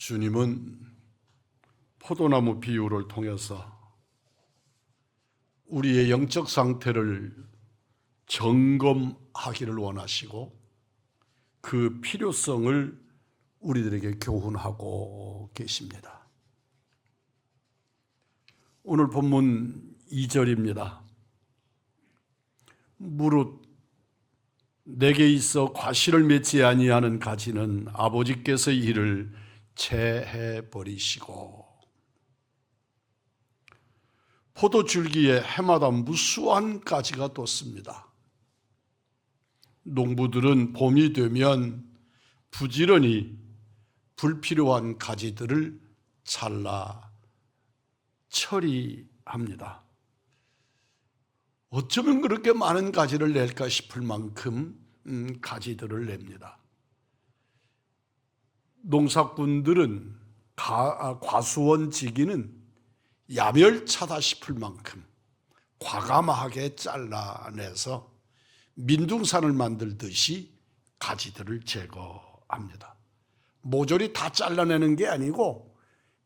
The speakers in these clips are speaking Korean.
주님은 포도나무 비유를 통해서 우리의 영적 상태를 점검하기를 원하시고 그 필요성을 우리들에게 교훈하고 계십니다. 오늘 본문 2절입니다. 무릇 내게 있어 과실을 맺지 아니하는 가지는 아버지께서 이를 채해 버리시고, 포도줄기에 해마다 무수한 가지가 돋습니다. 농부들은 봄이 되면 부지런히 불필요한 가지들을 잘라 처리합니다. 어쩌면 그렇게 많은 가지를 낼까 싶을 만큼 가지들을 냅니다. 농사꾼들은 과수원지기는 야멸차다 싶을 만큼 과감하게 잘라내서 민둥산을 만들듯이 가지들을 제거합니다. 모조리 다 잘라내는 게 아니고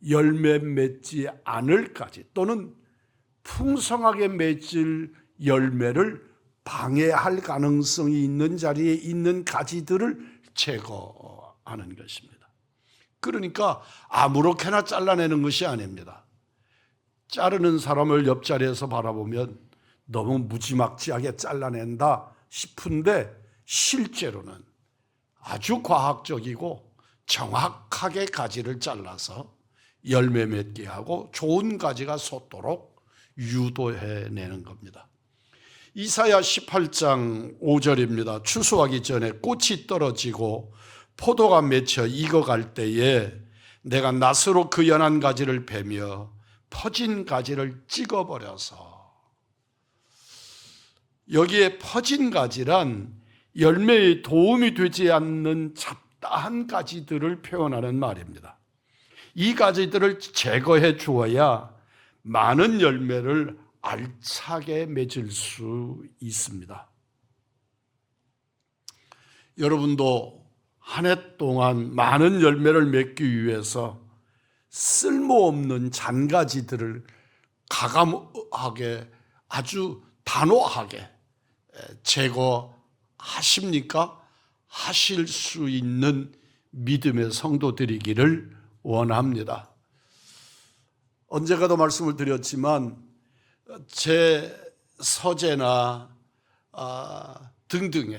열매 맺지 않을 가지 또는 풍성하게 맺을 열매를 방해할 가능성이 있는 자리에 있는 가지들을 제거하는 것입니다. 그러니까 아무렇게나 잘라내는 것이 아닙니다. 자르는 사람을 옆자리에서 바라보면 너무 무지막지하게 잘라낸다 싶은데 실제로는 아주 과학적이고 정확하게 가지를 잘라서 열매 맺게 하고 좋은 가지가 솟도록 유도해내는 겁니다. 이사야 18장 5절입니다. 추수하기 전에 꽃이 떨어지고 포도가 맺혀 익어갈 때에 내가 낫으로 그 연한 가지를 베며 퍼진 가지를 찍어버려서, 여기에 퍼진 가지란 열매에 도움이 되지 않는 잡다한 가지들을 표현하는 말입니다. 이 가지들을 제거해 주어야 많은 열매를 알차게 맺을 수 있습니다. 여러분도 한 해 동안 많은 열매를 맺기 위해서 쓸모없는 잔가지들을 가감하게 아주 단호하게 제거하십니까? 하실 수 있는 믿음의 성도들이기를 원합니다. 언제가도 말씀을 드렸지만 제 서재나 등등에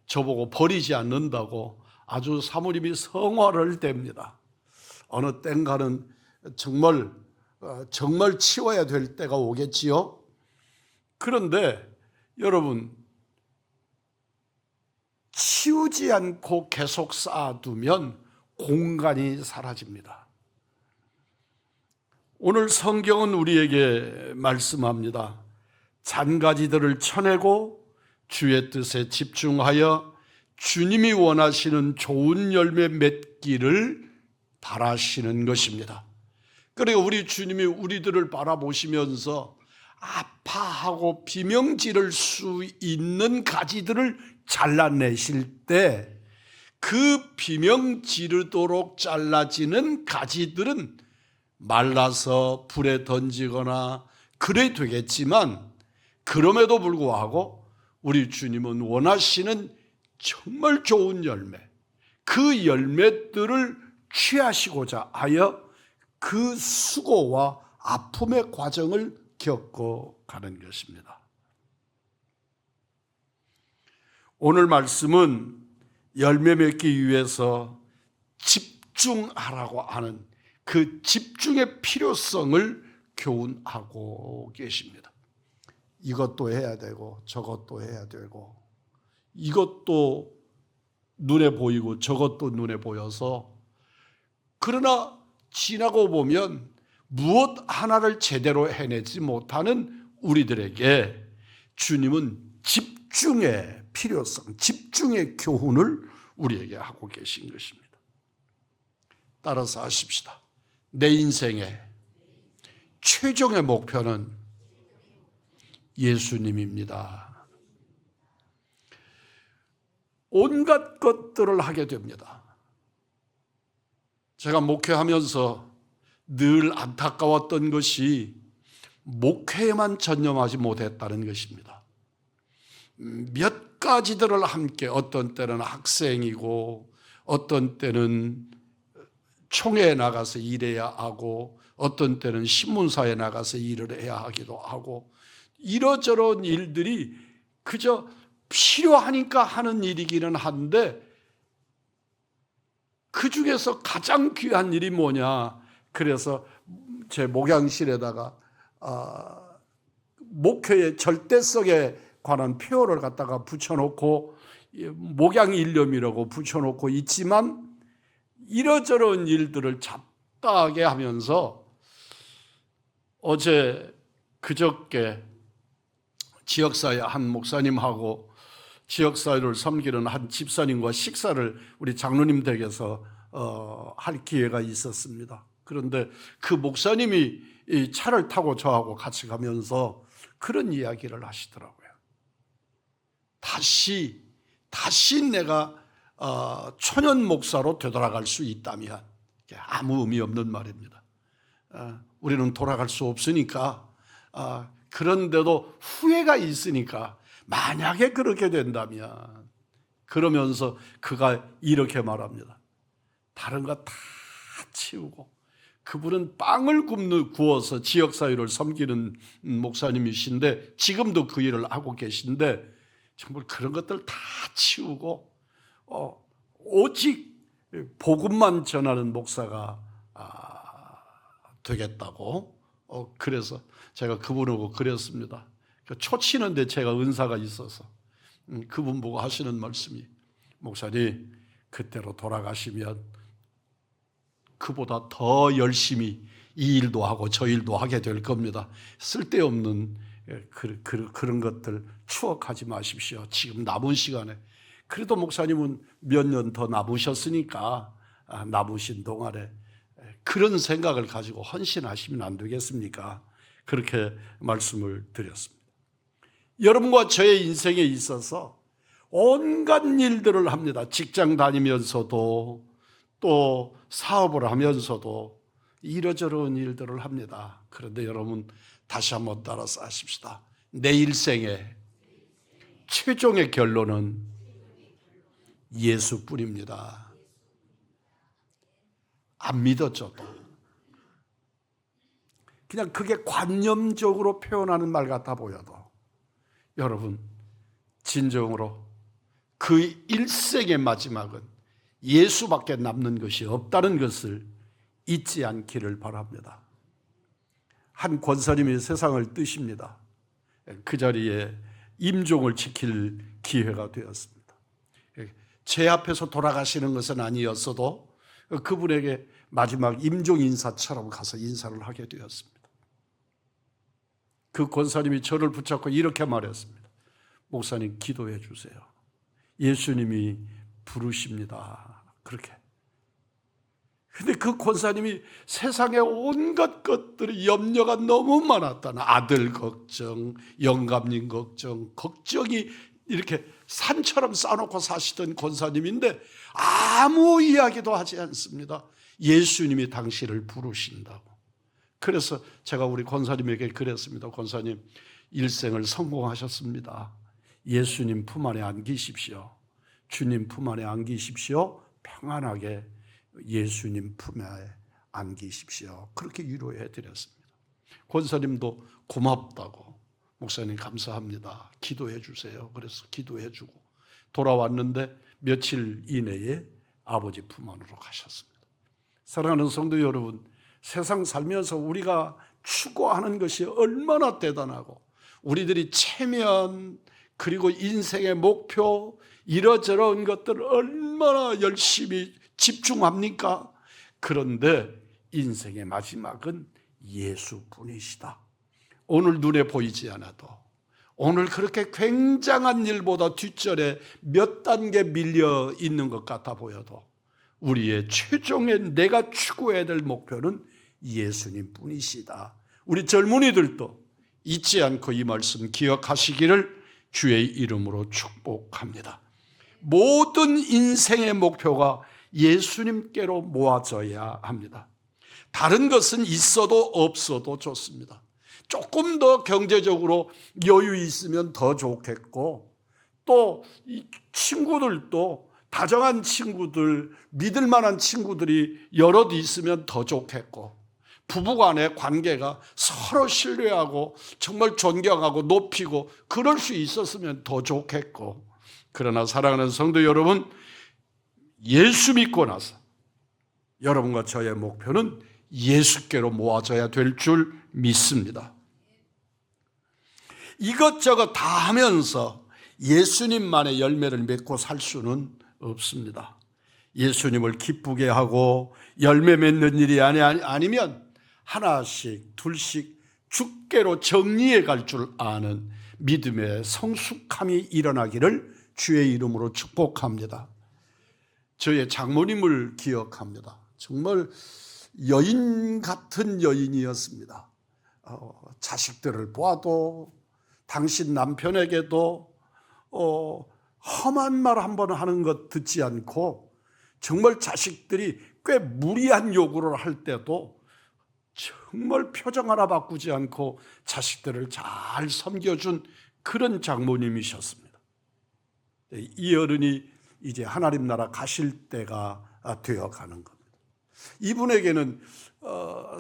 저보고 버리지 않는다고 아주 사모님이 성화를 댑니다. 어느 땐가는 정말 치워야 될 때가 오겠지요. 그런데 여러분, 치우지 않고 계속 쌓아두면 공간이 사라집니다. 오늘 성경은 우리에게 말씀합니다. 잔가지들을 쳐내고 주의 뜻에 집중하여 주님이 원하시는 좋은 열매 맺기를 바라시는 것입니다. 그리고 우리 주님이 우리들을 바라보시면서 아파하고 비명 지를 수 있는 가지들을 잘라내실 때 그 비명 지르도록 잘라지는 가지들은 말라서 불에 던지거나 그래 되겠지만, 그럼에도 불구하고 우리 주님은 원하시는 정말 좋은 열매, 그 열매들을 취하시고자 하여 그 수고와 아픔의 과정을 겪어 가는 것입니다. 오늘 말씀은 열매 맺기 위해서 집중하라고 하는 그 집중의 필요성을 교훈하고 계십니다. 이것도 해야 되고 저것도 해야 되고, 이것도 눈에 보이고 저것도 눈에 보여서, 그러나 지나고 보면 무엇 하나를 제대로 해내지 못하는 우리들에게 주님은 집중의 필요성, 집중의 교훈을 우리에게 하고 계신 것입니다. 따라서 하십시다. 내 인생의 최종의 목표는 예수님입니다. 온갖 것들을 하게 됩니다. 제가 목회하면서 늘 안타까웠던 것이 목회에만 전념하지 못했다는 것입니다. 몇 가지들을 함께, 어떤 때는 학생이고 어떤 때는 총회에 나가서 일해야 하고 어떤 때는 신문사에 나가서 일을 해야 하기도 하고, 이러저런 일들이 그저 필요하니까 하는 일이기는 한데 그 중에서 가장 귀한 일이 뭐냐, 그래서 제 목양실에다가 목회의 절대성에 관한 표어를 갖다가 붙여놓고 목양일념이라고 붙여놓고 있지만, 이러저런 일들을 잡다하게 하면서 어제 그저께 지역사회 한 목사님하고 지역사회를 섬기는 한 집사님과 식사를 우리 장로님 댁에서 할 기회가 있었습니다. 그런데 그 목사님이 이 차를 타고 저하고 같이 가면서 그런 이야기를 하시더라고요. 다시 내가 초년 목사로 되돌아갈 수 있다면, 아무 의미 없는 말입니다. 우리는 돌아갈 수 없으니까, 그런데도 후회가 있으니까 만약에 그렇게 된다면, 그러면서 그가 이렇게 말합니다. 다른 거 다 치우고, 그분은 빵을 구워서 지역사회를 섬기는 목사님이신데 지금도 그 일을 하고 계신데, 정말 그런 것들 다 치우고 오직 복음만 전하는 목사가 되겠다고. 그래서 제가 그분하고 그랬습니다. 초치는데 제가 은사가 있어서 그분 보고 하시는 말씀이, 목사님 그때로 돌아가시면 그보다 더 열심히 이 일도 하고 저 일도 하게 될 겁니다. 쓸데없는 그런 것들 추억하지 마십시오. 지금 남은 시간에. 그래도 목사님은 몇 년 더 남으셨으니까 남으신 동안에 그런 생각을 가지고 헌신하시면 안 되겠습니까? 그렇게 말씀을 드렸습니다. 여러분과 저의 인생에 있어서 온갖 일들을 합니다. 직장 다니면서도 또 사업을 하면서도 이러저러한 일들을 합니다. 그런데 여러분, 다시 한번 따라서 하십시다. 내 일생의 최종의 결론은 예수뿐입니다. 안 믿었죠, 또. 그냥 그게 관념적으로 표현하는 말 같아 보여도, 여러분, 진정으로 그 일생의 마지막은 예수밖에 남는 것이 없다는 것을 잊지 않기를 바랍니다. 한 권사님이 세상을 뜨십니다. 그 자리에 임종을 지킬 기회가 되었습니다. 제 앞에서 돌아가시는 것은 아니었어도 그분에게 마지막 임종 인사처럼 가서 인사를 하게 되었습니다. 그 권사님이 저를 붙잡고 이렇게 말했습니다. 목사님, 기도해 주세요. 예수님이 부르십니다. 그렇게. 근데 그 권사님이 세상에 온갖 것들이 염려가 너무 많았다는, 아들 걱정, 영감님 걱정이 이렇게 산처럼 쌓아놓고 사시던 권사님인데 아무 이야기도 하지 않습니다. 예수님이 당신을 부르신다고. 그래서 제가 우리 권사님에게 그랬습니다. 권사님, 일생을 성공하셨습니다. 예수님 품 안에 안기십시오. 주님 품 안에 안기십시오. 평안하게 예수님 품에 안기십시오. 그렇게 위로해 드렸습니다. 권사님도 고맙다고, 목사님 감사합니다, 기도해 주세요. 그래서 기도해 주고 돌아왔는데 며칠 이내에 아버지 품 안으로 가셨습니다. 사랑하는 성도 여러분, 세상 살면서 우리가 추구하는 것이 얼마나 대단하고, 우리들이 체면 그리고 인생의 목표 이러저러한 것들을 얼마나 열심히 집중합니까? 그런데 인생의 마지막은 예수뿐이시다. 오늘 눈에 보이지 않아도, 오늘 그렇게 굉장한 일보다 뒷전에 몇 단계 밀려 있는 것 같아 보여도 우리의 최종의 내가 추구해야 될 목표는 예수님 뿐이시다. 우리 젊은이들도 잊지 않고 이 말씀 기억하시기를 주의 이름으로 축복합니다. 모든 인생의 목표가 예수님께로 모아져야 합니다. 다른 것은 있어도 없어도 좋습니다. 조금 더 경제적으로 여유 있으면 더 좋겠고, 또 친구들도 다정한 친구들, 믿을 만한 친구들이 여럿 있으면 더 좋겠고, 부부간의 관계가 서로 신뢰하고 정말 존경하고 높이고 그럴 수 있었으면 더 좋겠고, 그러나 사랑하는 성도 여러분, 예수 믿고 나서 여러분과 저의 목표는 예수께로 모아져야 될 줄 믿습니다. 이것저것 다 하면서 예수님만의 열매를 맺고 살 수는 없습니다. 예수님을 기쁘게 하고 열매 맺는 일이 아니면 하나씩 둘씩 주께로 정리해 갈 줄 아는 믿음의 성숙함이 일어나기를 주의 이름으로 축복합니다. 저의 장모님을 기억합니다. 정말 여인 같은 여인이었습니다. 자식들을 보아도 당신 남편에게도 험한 말 한 번 하는 것 듣지 않고, 정말 자식들이 꽤 무리한 요구를 할 때도 정말 표정 하나 바꾸지 않고 자식들을 잘 섬겨준 그런 장모님이셨습니다. 이 어른이 이제 하나님 나라 가실 때가 되어가는 겁니다. 이분에게는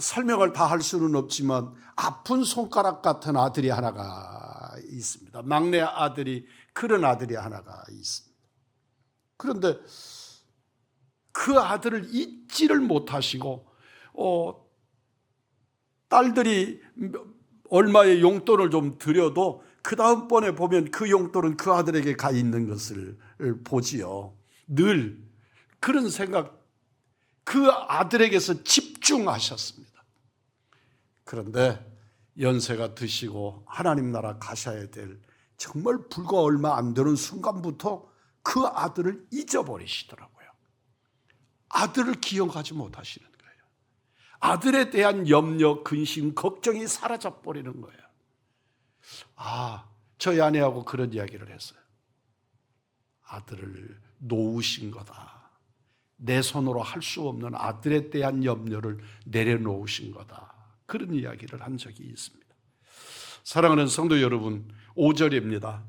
설명을 다 할 수는 없지만 아픈 손가락 같은 아들이 하나가 있습니다. 막내 아들이, 그런 아들이 하나가 있습니다. 그런데 그 아들을 잊지를 못하시고, 딸들이 얼마의 용돈을 좀 드려도 그 다음번에 보면 그 용돈은 그 아들에게 가 있는 것을 보지요. 늘 그런 생각, 그 아들에게서 집중하셨습니다. 그런데 연세가 드시고 하나님 나라 가셔야 될 정말 불과 얼마 안 되는 순간부터 그 아들을 잊어버리시더라고요. 아들을 기억하지 못하시는 거예요. 아들에 대한 염려, 근심, 걱정이 사라져버리는 거예요. 저희 아내하고 그런 이야기를 했어요. 아들을 놓으신 거다. 내 손으로 할 수 없는 아들에 대한 염려를 내려놓으신 거다. 그런 이야기를 한 적이 있습니다. 사랑하는 성도 여러분, 5절입니다.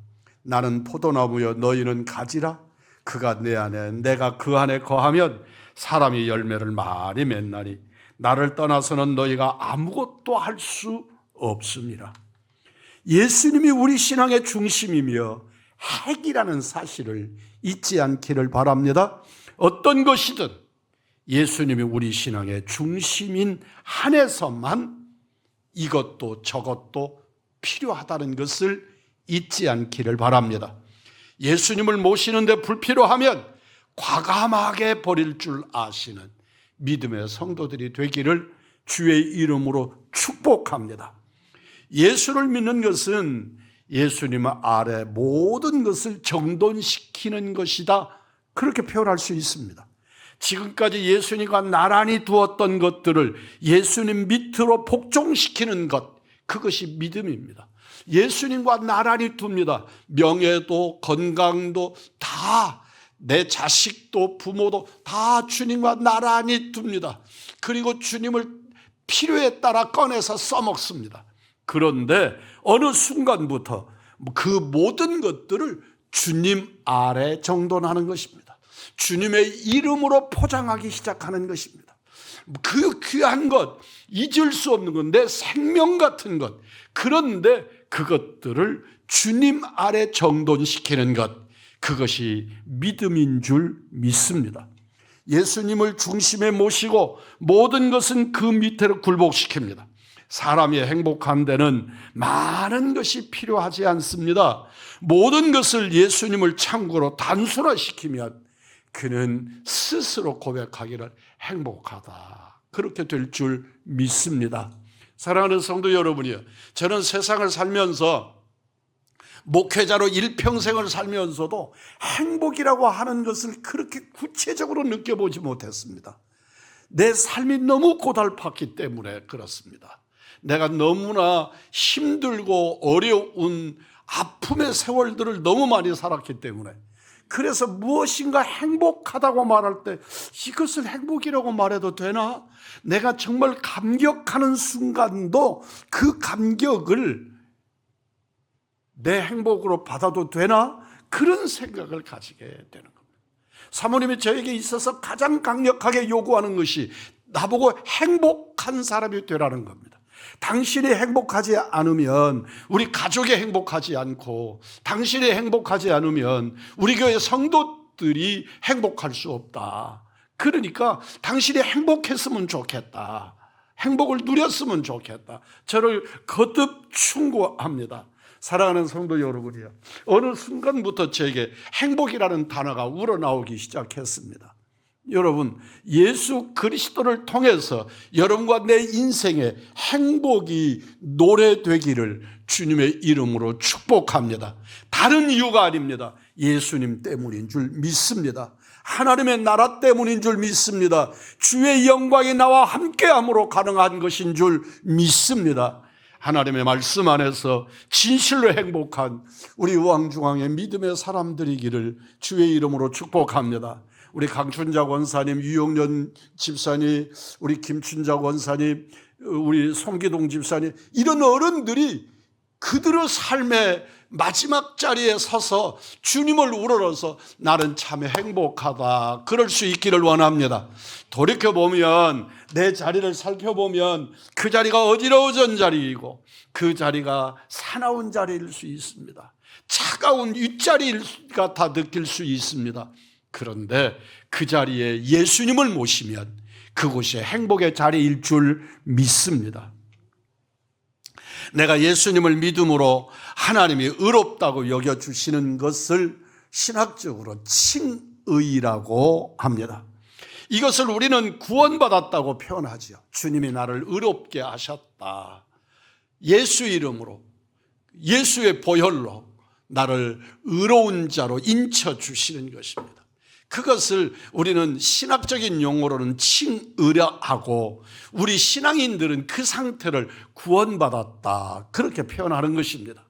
나는 포도나무여 너희는 가지라. 그가 내 안에 내가 그 안에 거하면 사람이 열매를 많이 맺나니 나를 떠나서는 너희가 아무것도 할 수 없습니다. 예수님이 우리 신앙의 중심이며 핵이라는 사실을 잊지 않기를 바랍니다. 어떤 것이든 예수님이 우리 신앙의 중심인 한에서만 이것도 저것도 필요하다는 것을 잊지 않기를 바랍니다. 예수님을 모시는데 불필요하면 과감하게 버릴 줄 아시는 믿음의 성도들이 되기를 주의 이름으로 축복합니다. 예수를 믿는 것은 예수님 아래 모든 것을 정돈시키는 것이다, 그렇게 표현할 수 있습니다. 지금까지 예수님과 나란히 두었던 것들을 예수님 밑으로 복종시키는 것, 그것이 믿음입니다. 예수님과 나란히 둡니다. 명예도 건강도 다, 내 자식도 부모도 다 주님과 나란히 둡니다. 그리고 주님을 필요에 따라 꺼내서 써먹습니다. 그런데 어느 순간부터 그 모든 것들을 주님 아래 정돈하는 것입니다. 주님의 이름으로 포장하기 시작하는 것입니다. 그 귀한 것, 잊을 수 없는 것, 내 생명 같은 것, 그런데 그것들을 주님 아래 정돈시키는 것, 그것이 믿음인 줄 믿습니다. 예수님을 중심에 모시고 모든 것은 그 밑으로 굴복시킵니다. 사람이 행복한 데는 많은 것이 필요하지 않습니다. 모든 것을 예수님을 창구로 단순화시키면 그는 스스로 고백하기를 행복하다, 그렇게 될 줄 믿습니다. 사랑하는 성도 여러분이요, 저는 세상을 살면서 목회자로 일평생을 살면서도 행복이라고 하는 것을 그렇게 구체적으로 느껴보지 못했습니다. 내 삶이 너무 고달팠기 때문에 그렇습니다. 내가 너무나 힘들고 어려운 아픔의 세월들을 너무 많이 살았기 때문에, 그래서 무엇인가 행복하다고 말할 때 이것을 행복이라고 말해도 되나? 내가 정말 감격하는 순간도 그 감격을 내 행복으로 받아도 되나? 그런 생각을 가지게 되는 겁니다. 사모님이 저에게 있어서 가장 강력하게 요구하는 것이 나보고 행복한 사람이 되라는 겁니다. 당신이 행복하지 않으면 우리 가족이 행복하지 않고, 당신이 행복하지 않으면 우리 교회 성도들이 행복할 수 없다. 그러니까 당신이 행복했으면 좋겠다. 행복을 누렸으면 좋겠다. 저를 거듭 충고합니다. 사랑하는 성도 여러분이요, 어느 순간부터 저에게 행복이라는 단어가 우러나오기 시작했습니다. 여러분, 예수 그리스도를 통해서 여러분과 내 인생에 행복이 노래되기를 주님의 이름으로 축복합니다. 다른 이유가 아닙니다. 예수님 때문인 줄 믿습니다. 하나님의 나라 때문인 줄 믿습니다. 주의 영광이 나와 함께함으로 가능한 것인 줄 믿습니다. 하나님의 말씀 안에서 진실로 행복한 우리 우왕중왕의 믿음의 사람들이기를 주의 이름으로 축복합니다. 우리 강춘자 권사님, 유용련 집사님, 우리 김춘자 권사님, 우리 송기동 집사님, 이런 어른들이 그들의 삶의 마지막 자리에 서서 주님을 우러러서 나는 참 행복하다, 그럴 수 있기를 원합니다. 돌이켜보면, 내 자리를 살펴보면 그 자리가 어지러워진 자리이고 그 자리가 사나운 자리일 수 있습니다. 차가운 윗자리일 같아 느낄 수 있습니다. 그런데 그 자리에 예수님을 모시면 그곳이 행복의 자리일 줄 믿습니다. 내가 예수님을 믿음으로 하나님이 의롭다고 여겨주시는 것을 신학적으로 칭의라고 합니다. 이것을 우리는 구원받았다고 표현하죠. 주님이 나를 의롭게 하셨다. 예수 이름으로, 예수의 보혈로 나를 의로운 자로 인쳐주시는 것입니다. 그것을 우리는 신학적인 용어로는 칭의라 하고, 우리 신앙인들은 그 상태를 구원받았다, 그렇게 표현하는 것입니다.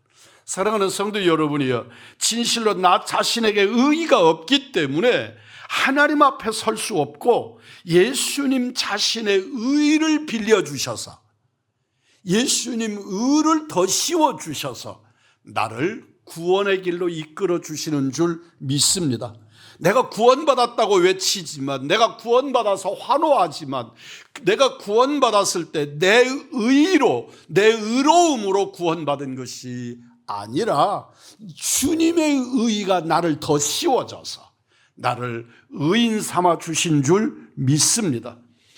사랑하는 성도 여러분이요, 진실로 나 자신에게 의의가 없기 때문에 하나님 앞에 설 수 없고, 예수님 자신의 의를 빌려주셔서, 예수님 의를 더 씌워주셔서 나를 구원의 길로 이끌어 주시는 줄 믿습니다. 내가 구원받았다고 외치지만, 내가 구원받아서 환호하지만, 내가 구원받았을 때 내 의로, 내 의로움으로 구원받은 것이 아니라 주님의 의가 나를 더 씌워져서 나를 의인 삼아 주신 줄 믿습니다.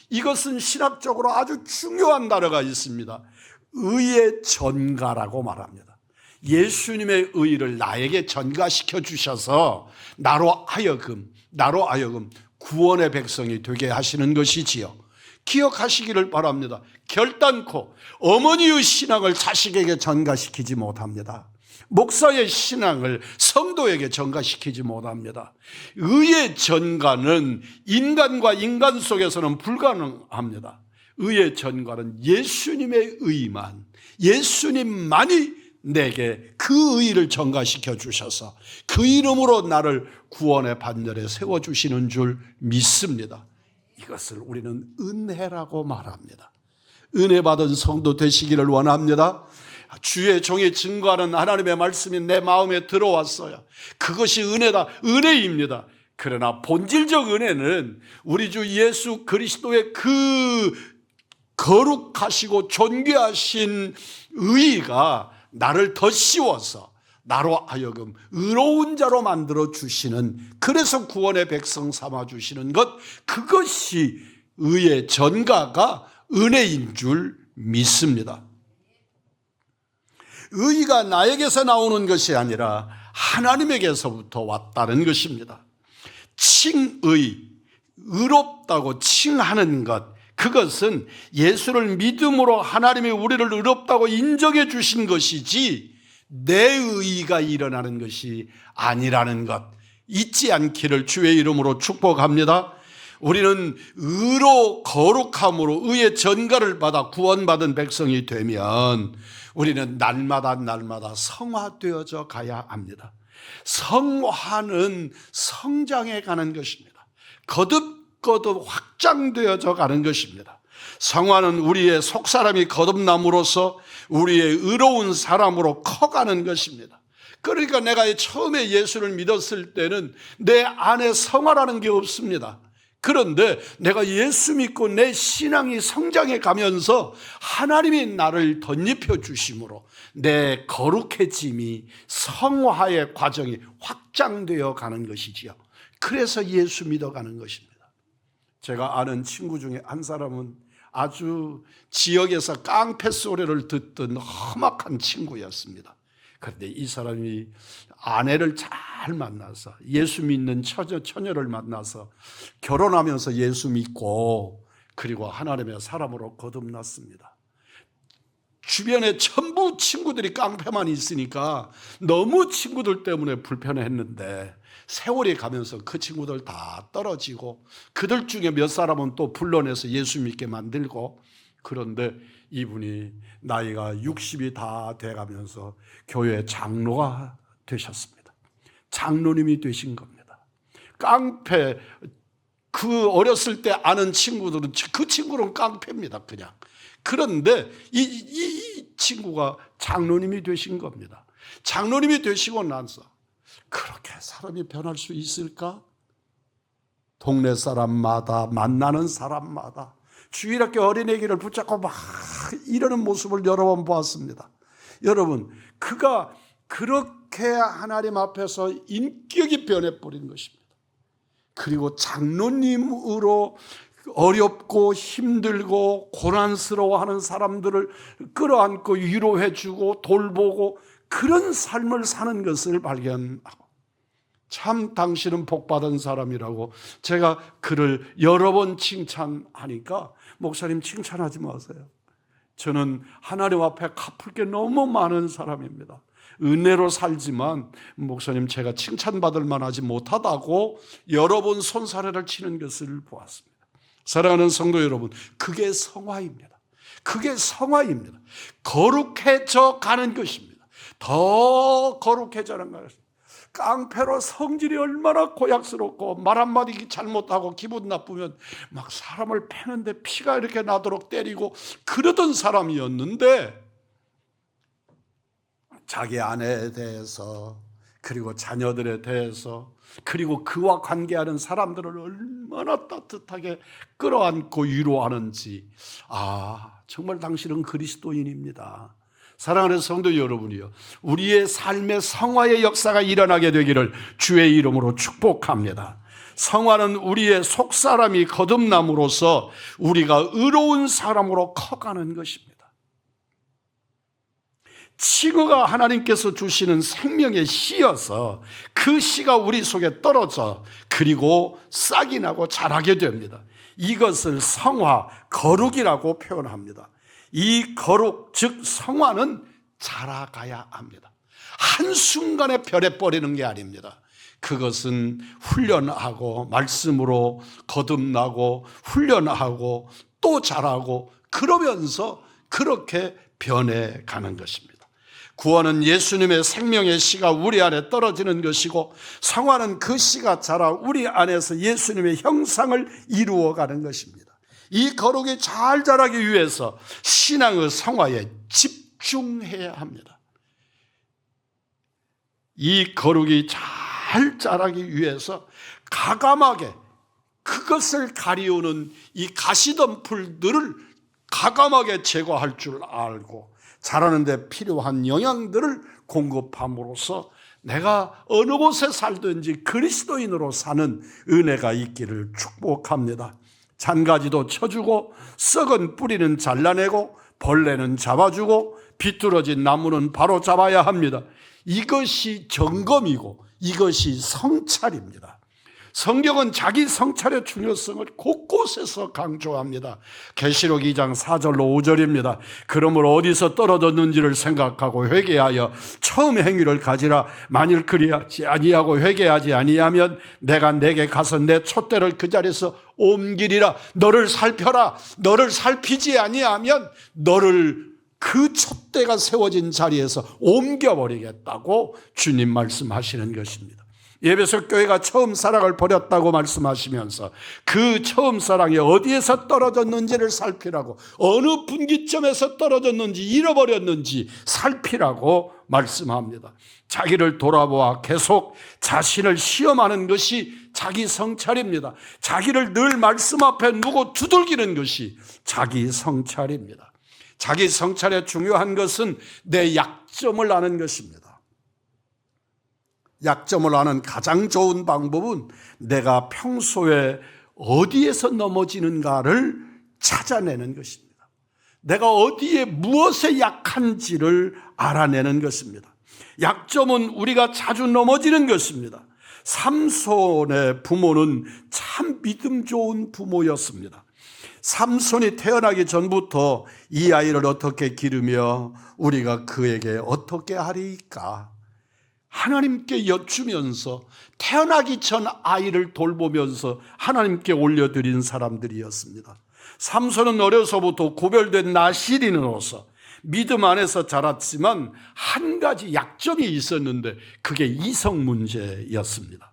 이것은 신학적으로 아주 중요한 단어가 있습니다. 의의 전가라고 말합니다. 예수님의 의를 나에게 전가시켜 주셔서 나로 하여금 구원의 백성이 되게 하시는 것이지요. 기억하시기를 바랍니다. 결단코 어머니의 신앙을 자식에게 전가시키지 못합니다. 목사의 신앙을 성도에게 전가시키지 못합니다. 의의 전가는 인간과 인간 속에서는 불가능합니다. 의의 전가는 예수님의 의만, 예수님만이 내게 그 의를 전가시켜 주셔서 그 이름으로 나를 구원의 반열에 세워주시는 줄 믿습니다. 이것을 우리는 은혜라고 말합니다. 은혜 받은 성도 되시기를 원합니다. 주의 종이 증거하는 하나님의 말씀이 내 마음에 들어왔어요. 그것이 은혜다, 은혜입니다. 그러나 본질적 은혜는 우리 주 예수 그리스도의 그 거룩하시고 존귀하신 의가 나를 더 씌워서 나로 하여금 의로운 자로 만들어 주시는, 그래서 구원의 백성 삼아 주시는 것, 그것이 의의 전가가 은혜인 줄 믿습니다. 의가 나에게서 나오는 것이 아니라 하나님에게서부터 왔다는 것입니다. 칭의, 의롭다고 칭하는 것, 그것은 예수를 믿음으로 하나님이 우리를 의롭다고 인정해 주신 것이지 내 의가 일어나는 것이 아니라는 것 잊지 않기를 주의 이름으로 축복합니다. 우리는 의로 거룩함으로 의의 전가를 받아 구원받은 백성이 되면 우리는 날마다 성화되어져 가야 합니다. 성화는 성장해 가는 것입니다. 거듭거듭 확장되어져 가는 것입니다. 성화는 우리의 속사람이 거듭남으로써 우리의 의로운 사람으로 커가는 것입니다. 그러니까 내가 처음에 예수를 믿었을 때는 내 안에 성화라는 게 없습니다. 그런데 내가 예수 믿고 내 신앙이 성장해 가면서 하나님이 나를 덧입혀 주심으로 내 거룩해짐이, 성화의 과정이 확장되어 가는 것이지요. 그래서 예수 믿어가는 것입니다. 제가 아는 친구 중에 한 사람은 아주 지역에서 깡패 소리를 듣던 험악한 친구였습니다. 그런데 이 사람이 아내를 잘 만나서 예수 믿는 처녀를 만나서 결혼하면서 예수 믿고 그리고 하나님의 사람으로 거듭났습니다. 주변에 전부 친구들이 깡패만 있으니까 너무 친구들 때문에 불편했는데 세월이 가면서 그 친구들 다 떨어지고 그들 중에 몇 사람은 또 불러내서 예수 믿게 만들고, 그런데 이분이 나이가 60이 다 돼가면서 교회 장로가 되셨습니다. 장로님이 되신 겁니다. 깡패, 그 어렸을 때 아는 친구들은 그 친구는 깡패입니다, 그냥. 그런데 이 친구가 장로님이 되신 겁니다. 장로님이 되시고 나서 그렇게 사람이 변할 수 있을까? 동네 사람마다, 만나는 사람마다 주일학교 어린애기를 붙잡고 막 이러는 모습을 여러 번 보았습니다. 여러분, 그가 그렇게 하나님 앞에서 인격이 변해버린 것입니다. 그리고 장로님으로 어렵고 힘들고 고난스러워하는 사람들을 끌어안고 위로해주고 돌보고 그런 삶을 사는 것을 발견하고, 참 당신은 복받은 사람이라고 제가 그를 여러 번 칭찬하니까, 목사님 칭찬하지 마세요. 저는 하나님 앞에 갚을 게 너무 많은 사람입니다. 은혜로 살지만 목사님 제가 칭찬받을 만하지 못하다고 여러 번 손사래를 치는 것을 보았습니다. 사랑하는 성도 여러분, 그게 성화입니다. 그게 성화입니다. 거룩해져 가는 것입니다. 더 거룩해져는 것입니다. 깡패로 성질이 얼마나 고약스럽고 말 한마디 잘못하고 기분 나쁘면 막 사람을 패는데 피가 이렇게 나도록 때리고 그러던 사람이었는데, 자기 아내에 대해서 그리고 자녀들에 대해서 그리고 그와 관계하는 사람들을 얼마나 따뜻하게 끌어안고 위로하는지, 정말 당신은 그리스도인입니다. 사랑하는 성도 여러분이요, 우리의 삶의 성화의 역사가 일어나게 되기를 주의 이름으로 축복합니다. 성화는 우리의 속사람이 거듭남으로써 우리가 의로운 사람으로 커가는 것입니다. 칭의가 하나님께서 주시는 생명의 씨여서 그 씨가 우리 속에 떨어져 그리고 싹이 나고 자라게 됩니다. 이것을 성화, 거룩이라고 표현합니다. 이 거룩, 즉 성화는 자라가야 합니다. 한순간에 변해버리는 게 아닙니다. 그것은 훈련하고 말씀으로 거듭나고 훈련하고 또 자라고 그러면서 그렇게 변해가는 것입니다. 구원은 예수님의 생명의 씨가 우리 안에 떨어지는 것이고, 성화는 그 씨가 자라 우리 안에서 예수님의 형상을 이루어가는 것입니다. 이 거룩이 잘 자라기 위해서 신앙의 성화에 집중해야 합니다. 이 거룩이 잘 자라기 위해서 가감하게 그것을 가리우는 이 가시덤불들을 가감하게 제거할 줄 알고 자라는 데 필요한 영양들을 공급함으로써 내가 어느 곳에 살든지 그리스도인으로 사는 은혜가 있기를 축복합니다. 잔가지도 쳐주고 썩은 뿌리는 잘라내고 벌레는 잡아주고 비뚤어진 나무는 바로 잡아야 합니다. 이것이 점검이고 이것이 성찰입니다. 성경은 자기 성찰의 중요성을 곳곳에서 강조합니다. 계시록 2장 4절로 5절입니다. 그러므로 어디서 떨어졌는지를 생각하고 회개하여 처음 행위를 가지라. 만일 그리하지 아니하고 회개하지 아니하면 내가 내게 가서 내 촛대를 그 자리에서 옮기리라. 너를 살펴라. 너를 살피지 아니하면 너를 그 촛대가 세워진 자리에서 옮겨버리겠다고 주님 말씀하시는 것입니다. 에베소 교회가 처음 사랑을 버렸다고 말씀하시면서 그 처음 사랑이 어디에서 떨어졌는지를 살피라고, 어느 분기점에서 떨어졌는지 잃어버렸는지 살피라고 말씀합니다. 자기를 돌아보아 계속 자신을 시험하는 것이 자기 성찰입니다. 자기를 늘 말씀 앞에 두고 두들기는 것이 자기 성찰입니다. 자기 성찰의 중요한 것은 내 약점을 아는 것입니다. 약점을 아는 가장 좋은 방법은 내가 평소에 어디에서 넘어지는가를 찾아내는 것입니다. 내가 어디에 무엇에 약한지를 알아내는 것입니다. 약점은 우리가 자주 넘어지는 것입니다. 삼손의 부모는 참 믿음 좋은 부모였습니다. 삼손이 태어나기 전부터 이 아이를 어떻게 기르며 우리가 그에게 어떻게 하리까 하나님께 여쭈면서 태어나기 전 아이를 돌보면서 하나님께 올려드린 사람들이었습니다. 삼손은 어려서부터 구별된 나실인으로서 믿음 안에서 자랐지만 한 가지 약점이 있었는데 그게 이성 문제였습니다.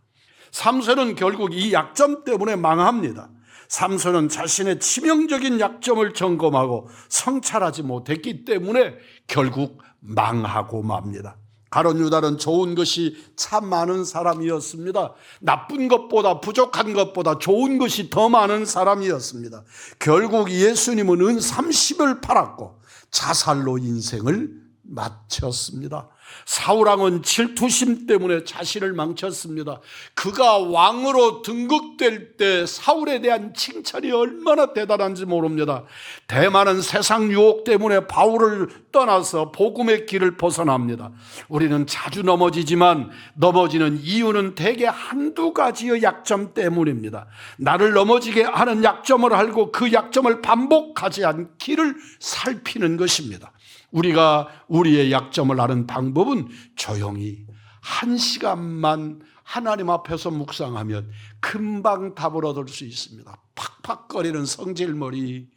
삼손은 결국 이 약점 때문에 망합니다. 삼손은 자신의 치명적인 약점을 점검하고 성찰하지 못했기 때문에 결국 망하고 맙니다. 가룟 유다는 좋은 것이 참 많은 사람이었습니다. 나쁜 것보다, 부족한 것보다 좋은 것이 더 많은 사람이었습니다. 결국 예수님은 은 30을 팔았고 자살로 인생을 마쳤습니다. 사울왕은 질투심 때문에 자신을 망쳤습니다. 그가 왕으로 등극될 때 사울에 대한 칭찬이 얼마나 대단한지 모릅니다. 대만은 세상 유혹 때문에 바울을 떠나서 복음의 길을 벗어납니다. 우리는 자주 넘어지지만 넘어지는 이유는 대개 한두 가지의 약점 때문입니다. 나를 넘어지게 하는 약점을 알고 그 약점을 반복하지 않기를 살피는 것입니다. 우리가 우리의 약점을 아는 방법은 조용히 1시간만 하나님 앞에서 묵상하면 금방 답을 얻을 수 있습니다. 팍팍거리는 성질머리,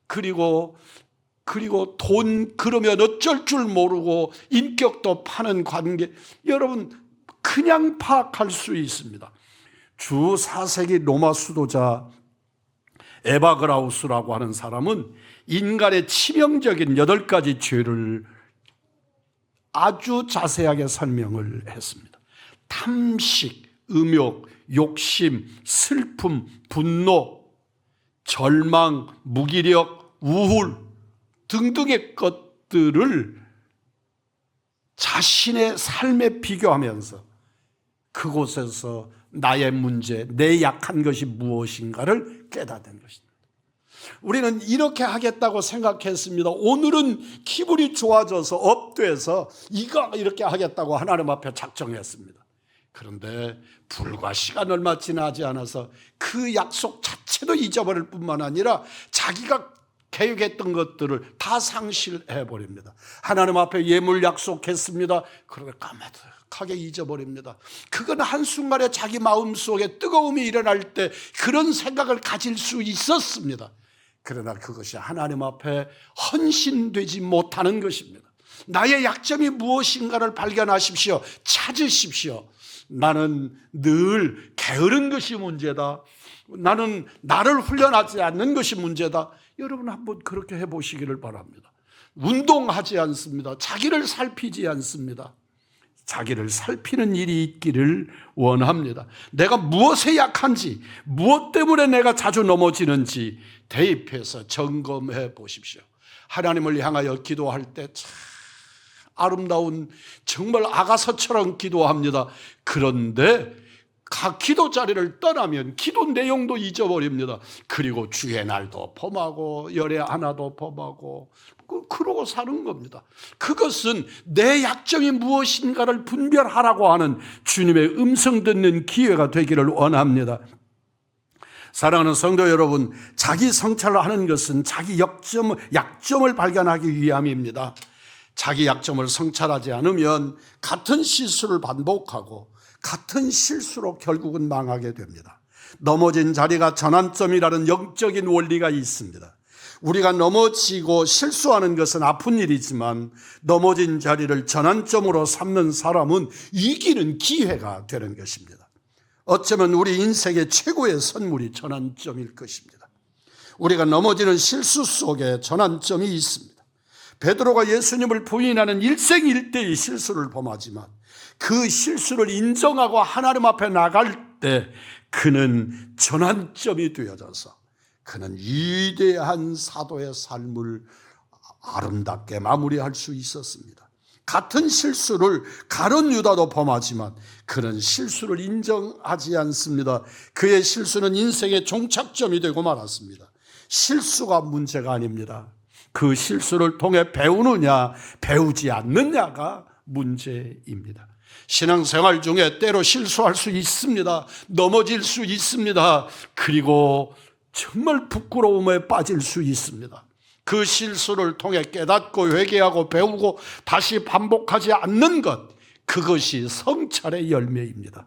그리고 돈 그러면 어쩔 줄 모르고 인격도 파는 관계, 여러분 그냥 파악할 수 있습니다. 주 4세기 로마 수도자 에바그라우스라고 하는 사람은 인간의 치명적인 8가지 죄를 아주 자세하게 설명을 했습니다. 탐식, 음욕, 욕심, 슬픔, 분노, 절망, 무기력, 우울 등등의 것들을 자신의 삶에 비교하면서 그곳에서 나의 문제, 내 약한 것이 무엇인가를 깨닫는 것입니다. 우리는 이렇게 하겠다고 생각했습니다. 오늘은 기분이 좋아져서 업돼서 이거 이렇게 하겠다고 하나님 앞에 작정했습니다. 그런데 불과 시간 얼마 지나지 않아서 그 약속 자체도 잊어버릴 뿐만 아니라 자기가 계획했던 것들을 다 상실해버립니다. 하나님 앞에 예물 약속했습니다. 그러다 까마득하게 잊어버립니다. 그건 한순간에 자기 마음속에 뜨거움이 일어날 때 그런 생각을 가질 수 있었습니다. 그러나 그것이 하나님 앞에 헌신되지 못하는 것입니다. 나의 약점이 무엇인가를 발견하십시오. 찾으십시오. 나는 늘 게으른 것이 문제다. 나는 나를 훈련하지 않는 것이 문제다. 여러분 한번 그렇게 해보시기를 바랍니다. 운동하지 않습니다. 자기를 살피지 않습니다. 자기를 살피는 일이 있기를 원합니다. 내가 무엇에 약한지, 무엇 때문에 내가 자주 넘어지는지 대입해서 점검해 보십시오. 하나님을 향하여 기도할 때 참 아름다운 정말 아가서처럼 기도합니다. 그런데 각 기도 자리를 떠나면 기도 내용도 잊어버립니다. 그리고 주의 날도 범하고 열의 하나도 범하고 그러고 사는 겁니다. 그것은 내 약점이 무엇인가를 분별하라고 하는 주님의 음성 듣는 기회가 되기를 원합니다. 사랑하는 성도 여러분, 자기 성찰을 하는 것은 자기 약점을 발견하기 위함입니다. 자기 약점을 성찰하지 않으면 같은 실수를 반복하고 같은 실수로 결국은 망하게 됩니다. 넘어진 자리가 전환점이라는 영적인 원리가 있습니다. 우리가 넘어지고 실수하는 것은 아픈 일이지만 넘어진 자리를 전환점으로 삼는 사람은 이기는 기회가 되는 것입니다. 어쩌면 우리 인생의 최고의 선물이 전환점일 것입니다. 우리가 넘어지는 실수 속에 전환점이 있습니다. 베드로가 예수님을 부인하는 일생일대의 실수를 범하지만 그 실수를 인정하고 하나님 앞에 나갈 때 그는 전환점이 되어져서 그는 위대한 사도의 삶을 아름답게 마무리할 수 있었습니다. 같은 실수를 가룟 유다도 범하지만 그는 실수를 인정하지 않습니다. 그의 실수는 인생의 종착점이 되고 말았습니다. 실수가 문제가 아닙니다. 그 실수를 통해 배우느냐 배우지 않느냐가 문제입니다. 신앙생활 중에 때로 실수할 수 있습니다. 넘어질 수 있습니다. 그리고 정말 부끄러움에 빠질 수 있습니다. 그 실수를 통해 깨닫고 회개하고 배우고 다시 반복하지 않는 것, 그것이 성찰의 열매입니다.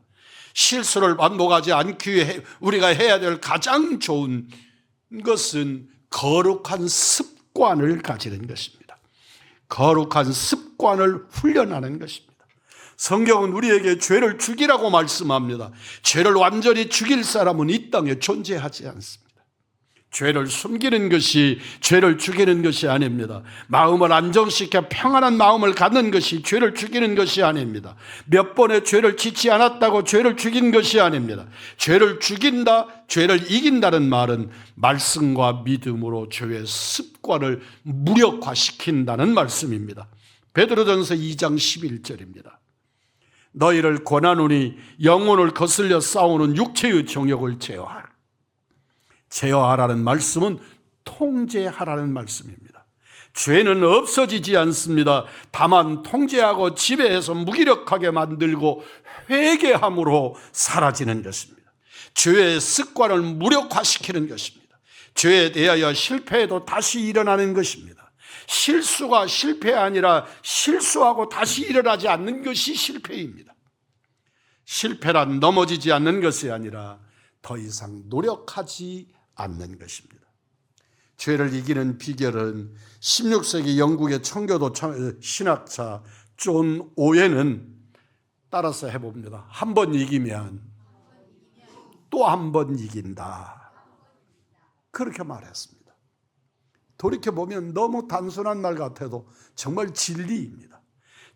실수를 반복하지 않기 위해 우리가 해야 될 가장 좋은 것은 거룩한 습관을 가지는 것입니다. 거룩한 습관을 훈련하는 것입니다. 성경은 우리에게 죄를 죽이라고 말씀합니다. 죄를 완전히 죽일 사람은 이 땅에 존재하지 않습니다. 죄를 숨기는 것이 죄를 죽이는 것이 아닙니다. 마음을 안정시켜 평안한 마음을 갖는 것이 죄를 죽이는 것이 아닙니다. 몇 번의 죄를 짓지 않았다고 죄를 죽인 것이 아닙니다. 죄를 죽인다, 죄를 이긴다는 말은 말씀과 믿음으로 죄의 습관을 무력화시킨다는 말씀입니다. 베드로전서 2장 11절입니다. 너희를 권하노니 영혼을 거슬려 싸우는 육체의 정욕을 제어하라. 제어하라는 말씀은 통제하라는 말씀입니다. 죄는 없어지지 않습니다. 다만 통제하고 지배해서 무기력하게 만들고 회개함으로 사라지는 것입니다. 죄의 습관을 무력화시키는 것입니다. 죄에 대하여 실패해도 다시 일어나는 것입니다. 실수가 실패가 아니라 실수하고 다시 일어나지 않는 것이 실패입니다. 실패란 넘어지지 않는 것이 아니라 더 이상 노력하지 않는 것입니다. 죄를 이기는 비결은 16세기 영국의 청교도 신학자 존 오웬은 따라서 해봅니다. 한 번 이기면 또 한 번 이긴다. 그렇게 말했습니다. 돌이켜보면 너무 단순한 말 같아도 정말 진리입니다.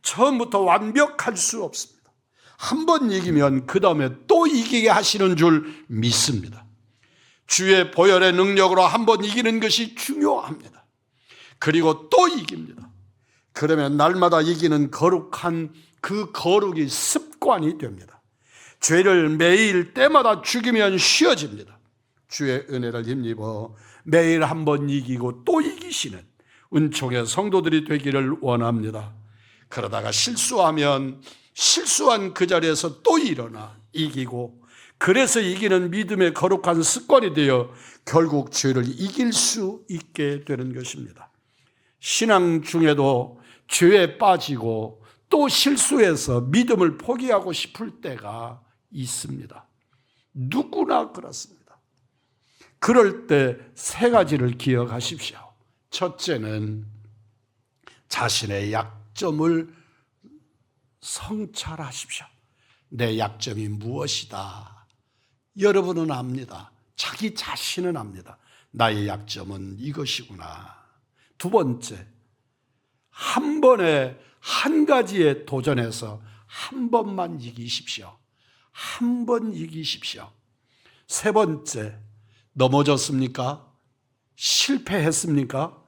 처음부터 완벽할 수 없습니다. 한 번 이기면 그 다음에 또 이기게 하시는 줄 믿습니다. 주의 보혈의 능력으로 한 번 이기는 것이 중요합니다. 그리고 또 이깁니다. 그러면 날마다 이기는 거룩한 그 거룩이 습관이 됩니다. 죄를 매일 때마다 죽이면 쉬워집니다. 주의 은혜를 힘입어 매일 한 번 이기고 또 이기시는 은총의 성도들이 되기를 원합니다. 그러다가 실수하면 실수한 그 자리에서 또 일어나 이기고, 그래서 이기는 믿음의 거룩한 습관이 되어 결국 죄를 이길 수 있게 되는 것입니다. 신앙 중에도 죄에 빠지고 또 실수해서 믿음을 포기하고 싶을 때가 있습니다. 누구나 그렇습니다. 그럴 때 세 가지를 기억하십시오. 첫째는 자신의 약점을 성찰하십시오. 내 약점이 무엇이다. 여러분은 압니다. 자기 자신은 압니다. 나의 약점은 이것이구나. 두 번째, 한 번에 한 가지에 도전해서 한 번만 이기십시오. 한 번 이기십시오. 세 번째, 넘어졌습니까? 실패했습니까?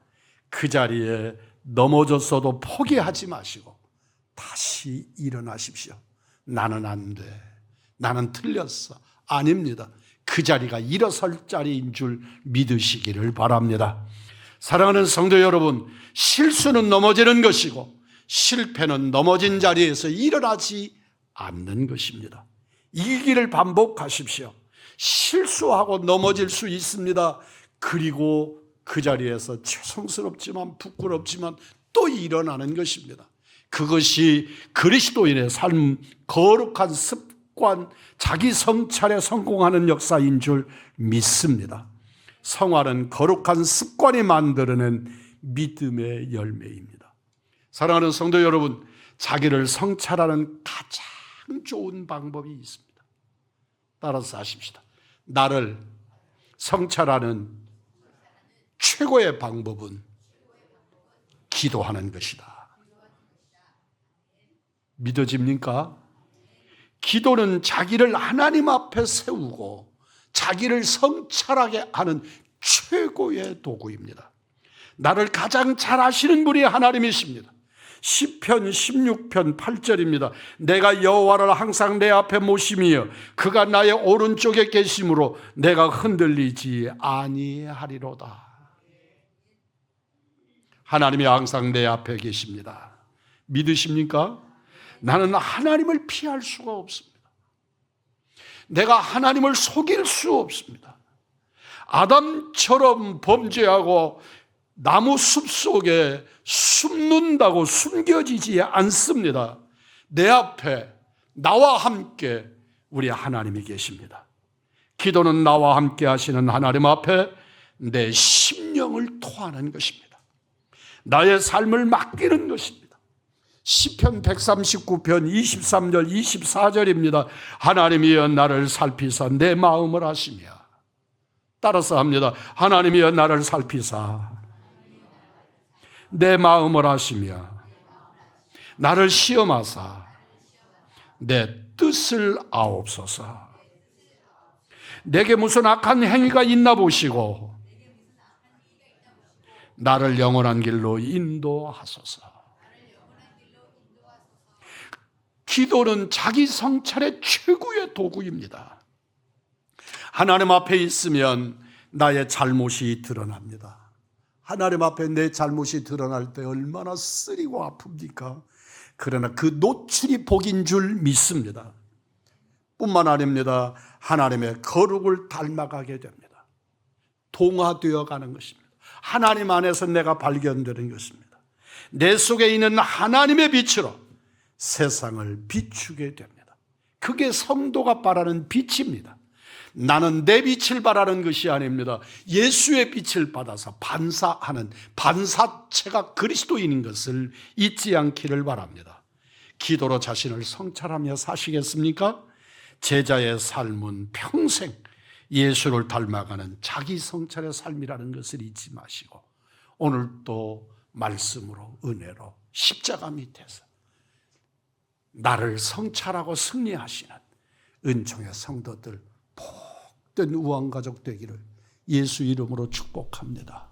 그 자리에 넘어졌어도 포기하지 마시고 다시 일어나십시오. 나는 안 돼. 나는 틀렸어. 아닙니다. 그 자리가 일어설 자리인 줄 믿으시기를 바랍니다. 사랑하는 성도 여러분, 실수는 넘어지는 것이고 실패는 넘어진 자리에서 일어나지 않는 것입니다. 이 길을 반복하십시오. 실수하고 넘어질 수 있습니다. 그리고 그 자리에서 죄송스럽지만 부끄럽지만 또 일어나는 것입니다. 그것이 그리스도인의 삶, 거룩한 습관, 자기 성찰에 성공하는 역사인 줄 믿습니다. 성화는 거룩한 습관이 만들어낸 믿음의 열매입니다. 사랑하는 성도 여러분, 자기를 성찰하는 가장 좋은 방법이 있습니다. 따라서 하십시다. 나를 성찰하는 최고의 방법은 기도하는 것이다. 믿어집니까? 기도는 자기를 하나님 앞에 세우고 자기를 성찰하게 하는 최고의 도구입니다. 나를 가장 잘 아시는 분이 하나님이십니다. 시편 16편 8절입니다. 내가 여호와를 항상 내 앞에 모시며 그가 나의 오른쪽에 계심으로 내가 흔들리지 아니하리로다. 하나님이 항상 내 앞에 계십니다. 믿으십니까? 나는 하나님을 피할 수가 없습니다. 내가 하나님을 속일 수 없습니다. 아담처럼 범죄하고 나무 숲 속에 숨는다고 숨겨지지 않습니다. 내 앞에 나와 함께 우리 하나님이 계십니다. 기도는 나와 함께 하시는 하나님 앞에 내 심령을 토하는 것입니다. 나의 삶을 맡기는 것입니다. 시편 139편 23절 24절입니다. 하나님이여 나를 살피사 내 마음을 아시며, 따라서 합니다. 하나님이여 나를 살피사 내 마음을 아시며 나를 시험하사 내 뜻을 아옵소서. 내게 무슨 악한 행위가 있나 보시고 나를 영원한 길로 인도하소서. 기도는 자기 성찰의 최고의 도구입니다. 하나님 앞에 있으면 나의 잘못이 드러납니다. 하나님 앞에 내 잘못이 드러날 때 얼마나 쓰리고 아픕니까? 그러나 그 노출이 복인 줄 믿습니다. 뿐만 아닙니다. 하나님의 거룩을 닮아가게 됩니다. 동화되어 가는 것입니다. 하나님 안에서 내가 발견되는 것입니다. 내 속에 있는 하나님의 빛으로 세상을 비추게 됩니다. 그게 성도가 바라는 빛입니다. 나는 내 빛을 바라는 것이 아닙니다. 예수의 빛을 받아서 반사하는 반사체가 그리스도인인 것을 잊지 않기를 바랍니다. 기도로 자신을 성찰하며 사시겠습니까? 제자의 삶은 평생 예수를 닮아가는 자기 성찰의 삶이라는 것을 잊지 마시고 오늘 또 말씀으로 은혜로 십자가 밑에서 나를 성찰하고 승리하시는 은총의 성도들 복된 우왕가족 되기를 예수 이름으로 축복합니다.